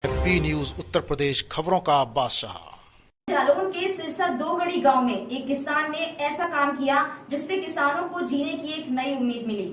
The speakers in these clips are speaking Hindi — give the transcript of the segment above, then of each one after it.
एफबी न्यूज उत्तर प्रदेश खबरों का बादशाह। जालौन के सिरसा दोगड़ी गांव में एक किसान ने ऐसा काम किया जिससे किसानों को जीने की एक नई उम्मीद मिली।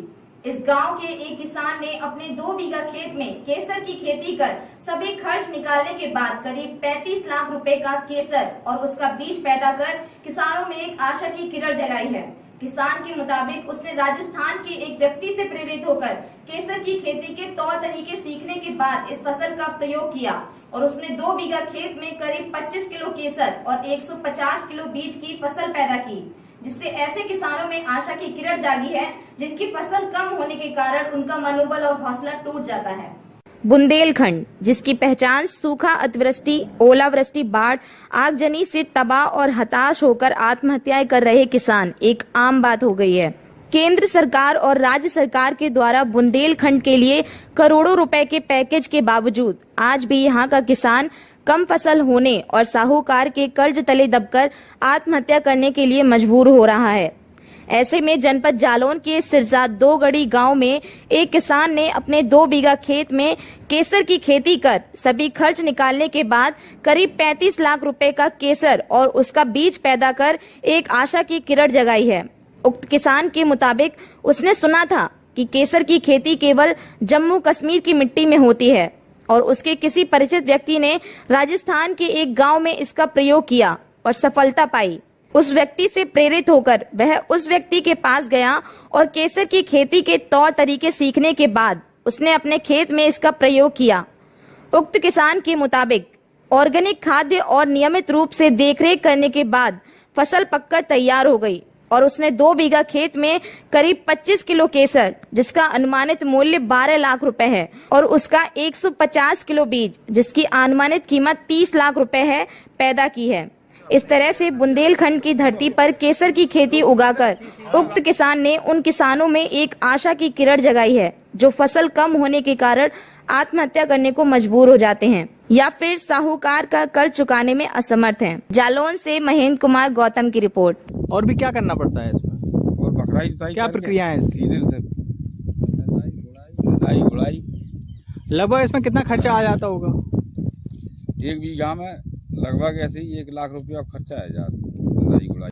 इस गांव के एक किसान ने अपने 2 बीघा खेत में केसर की खेती कर सभी खर्च निकालने के बाद करीब 35 लाख रुपए का केसर और उसका बीज पैदा कर किसानों में एक आशा की किरण जगाई है। किसान के मुताबिक उसने राजस्थान के एक व्यक्ति से प्रेरित होकर केसर की खेती के तौर तरीके सीखने के बाद इस फसल का प्रयोग किया और उसने 2 बीघा खेत में करीब 25 किलो केसर और 150 किलो बीज की फसल पैदा की, जिससे ऐसे किसानों में आशा की किरण जागी है जिनकी फसल कम होने के कारण उनका मनोबल और हौसला टूट जाता है। बुंदेलखंड, जिसकी पहचान सूखा, अतिवृष्टि, ओलावृष्टि, बाढ़, आगजनी से तबाह और हताश होकर आत्महत्याएं कर रहे किसान एक आम बात हो गई है। केंद्र सरकार और राज्य सरकार के द्वारा बुंदेलखंड के लिए करोड़ों रुपए के पैकेज के बावजूद आज भी यहां का किसान कम फसल होने और साहूकार के कर्ज तले दबकर आत्महत्या करने के लिए मजबूर हो रहा है। ऐसे में जनपद जालौन के सिरसा दोगड़ी गांव में एक किसान ने अपने 2 बीघा खेत में केसर की खेती कर सभी खर्च निकालने के बाद करीब 35 लाख रुपए का केसर और उसका बीज पैदा कर एक आशा की किरण जगाई है। उक्त किसान के मुताबिक उसने सुना था कि केसर की खेती केवल जम्मू कश्मीर की मिट्टी में होती है और उसके किसी परिचित व्यक्ति ने राजस्थान के एक गांव में इसका प्रयोग किया और सफलता पाई। उस व्यक्ति से प्रेरित होकर वह उस व्यक्ति के पास गया और केसर की खेती के तौर तरीके सीखने के बाद उसने अपने खेत में इसका प्रयोग किया। उक्त किसान के मुताबिक ऑर्गेनिक खाद्य और नियमित रूप से देखरेख करने के बाद फसल पककर तैयार हो गई और उसने 2 बीघा खेत में करीब 25 किलो केसर, जिसका अनुमानित मूल्य 12 लाख रुपए है, और उसका 150 किलो बीज, जिसकी अनुमानित कीमत 30 लाख रुपए है, पैदा की है। इस तरह से बुंदेलखंड की धरती पर केसर की खेती उगाकर उक्त किसान ने उन किसानों में एक आशा की किरण जगाई है जो फसल कम होने के कारण आत्महत्या करने को मजबूर हो जाते हैं या फिर साहूकार का कर्ज चुकाने में असमर्थ हैं। जालौन से महेंद्र कुमार गौतम की रिपोर्ट। और भी क्या करना पड़ता है इसमें? और बकराई जुताई क्या प्रक्रिया है इसकी? गुड़ाई लगभग इसमें कितना खर्चा आ जाता होगा? 1 बीघा में लगभग ऐसे ही 1 लाख रुपया खर्चा आ जाता है।